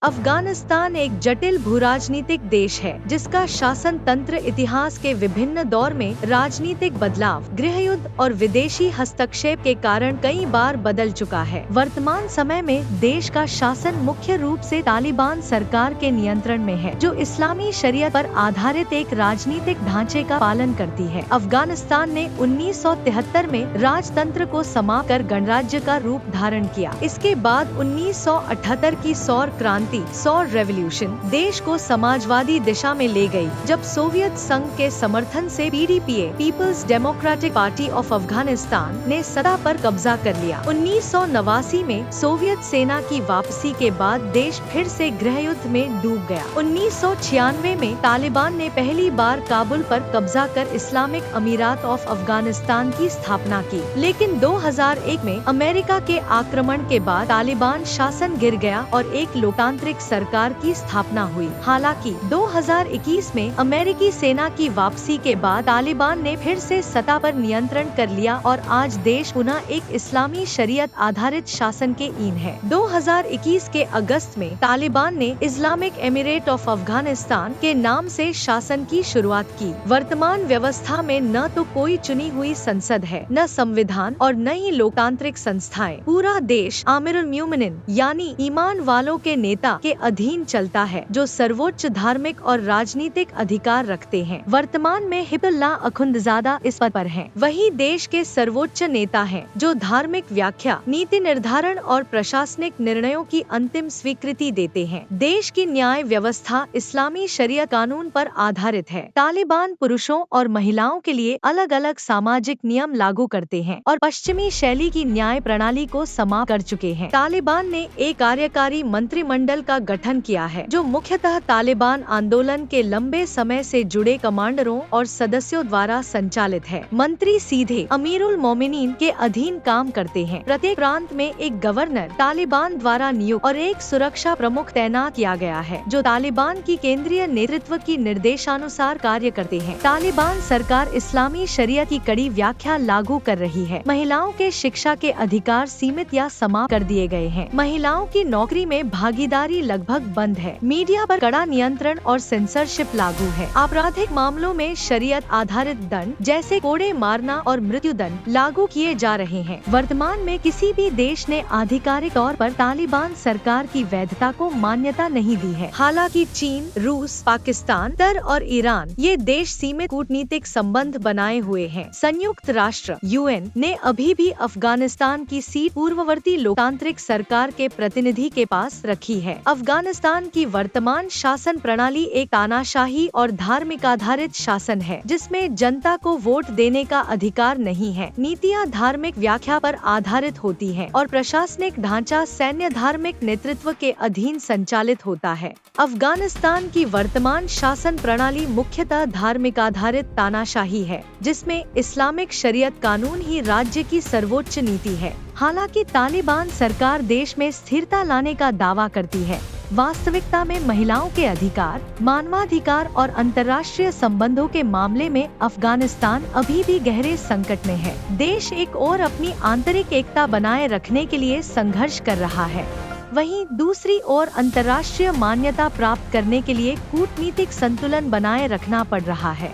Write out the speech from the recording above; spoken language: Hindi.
अफगानिस्तान एक जटिल भूराजनीतिक देश है जिसका शासन तंत्र इतिहास के विभिन्न दौर में राजनीतिक बदलाव, गृहयुद्ध और विदेशी हस्तक्षेप के कारण कई बार बदल चुका है। वर्तमान समय में देश का शासन मुख्य रूप से तालिबान सरकार के नियंत्रण में है, जो इस्लामी शरीयत पर आधारित एक राजनीतिक ढांचे का पालन करती है। अफगानिस्तान ने 1973 में राजतंत्र को समाप्त कर गणराज्य का रूप धारण किया। इसके बाद 1978 की सौर क्रांति सौर रेवोल्यूशन देश को समाजवादी दिशा में ले गई, जब सोवियत संघ के समर्थन से PDPA People's Democratic Party of Afghanistan ने सत्ता पर कब्जा कर लिया। 1989 में सोवियत सेना की वापसी के बाद देश फिर से गृहयुद्ध में डूब गया। 1996 में तालिबान ने पहली बार काबुल पर कब्जा कर इस्लामिक अमीरात ऑफ अफगानिस्तान की स्थापना की, लेकिन 2001 में अमेरिका के आक्रमण के बाद तालिबान शासन गिर गया और एक लोकतांत्रिक सरकार की स्थापना हुई। हालांकि 2021 में अमेरिकी सेना की वापसी के बाद तालिबान ने फिर से सत्ता पर नियंत्रण कर लिया और आज देश पुनः एक इस्लामी शरीयत आधारित शासन के अधीन है। 2021 के अगस्त में तालिबान ने इस्लामिक एमिरेट ऑफ अफगानिस्तान के नाम से शासन की शुरुआत की। वर्तमान व्यवस्था में न तो कोई चुनी हुई संसद है, न संविधान और न ही लोकतांत्रिक संस्थाएं। पूरा देश आमिरुल मोमिनीन यानी ईमान वालों के नेता के अधीन चलता है, जो सर्वोच्च धार्मिक और राजनीतिक अधिकार रखते हैं। वर्तमान में हिबतुल्लाह अखुंदजादा इस पद पर हैं। वही देश के सर्वोच्च नेता हैं, जो धार्मिक व्याख्या, नीति निर्धारण और प्रशासनिक निर्णयों की अंतिम स्वीकृति देते हैं। देश की न्याय व्यवस्था इस्लामी शरीयत कानून पर आधारित है। तालिबान पुरुषों और महिलाओं के लिए अलग अलग सामाजिक नियम लागू करते हैं और पश्चिमी शैली की न्याय प्रणाली को समाप्त कर चुके हैं। तालिबान ने एक कार्यकारी मंत्रिमंडल का गठन किया है, जो मुख्यतः तालिबान आंदोलन के लंबे समय से जुड़े कमांडरों और सदस्यों द्वारा संचालित है। मंत्री सीधे अमीरुल मोमिनीन के अधीन काम करते हैं। प्रत्येक प्रांत में एक गवर्नर तालिबान द्वारा नियुक्त और एक सुरक्षा प्रमुख तैनात किया गया है, जो तालिबान की केंद्रीय नेतृत्व की निर्देशानुसार कार्य करते हैं। तालिबान सरकार इस्लामी शरीयत की कड़ी व्याख्या लागू कर रही है। महिलाओं के शिक्षा के अधिकार सीमित या समाप्त कर दिए गए हैं। महिलाओं की नौकरी में भागीदारी लगभग बंद है। मीडिया पर कड़ा नियंत्रण और सेंसरशिप लागू है। आपराधिक मामलों में शरीयत आधारित दंड जैसे कोड़े मारना और मृत्युदंड लागू किए जा रहे हैं। वर्तमान में किसी भी देश ने आधिकारिक तौर पर तालिबान सरकार की वैधता को मान्यता नहीं दी है। हालांकि चीन, रूस, पाकिस्तान, कतर और ईरान ये देश सीमित कूटनीतिक संबंध बनाए हुए हैं। संयुक्त राष्ट्र (UN) ने अभी भी अफगानिस्तान की सीट पूर्ववर्ती लोकतांत्रिक सरकार के प्रतिनिधि के पास रखी है। अफगानिस्तान की वर्तमान शासन प्रणाली एक तानाशाही और धार्मिक आधारित शासन है, जिसमें जनता को वोट देने का अधिकार नहीं है। नीतियाँ धार्मिक व्याख्या पर आधारित होती हैं और प्रशासनिक ढांचा सैन्य धार्मिक नेतृत्व के अधीन संचालित होता है। अफगानिस्तान की वर्तमान शासन प्रणाली मुख्यतः धार्मिक आधारित तानाशाही है, जिसमें इस्लामिक शरीयत कानून ही राज्य की सर्वोच्च नीति है। हालांकि तालिबान सरकार देश में स्थिरता लाने का दावा करती है, वास्तविकता में महिलाओं के अधिकार, मानवाधिकार और अंतर्राष्ट्रीय संबंधों के मामले में अफगानिस्तान अभी भी गहरे संकट में है। देश एक ओर अपनी आंतरिक एकता बनाए रखने के लिए संघर्ष कर रहा है, वहीं दूसरी ओर अंतर्राष्ट्रीय मान्यता प्राप्त करने के लिए कूटनीतिक संतुलन बनाए रखना पड़ रहा है।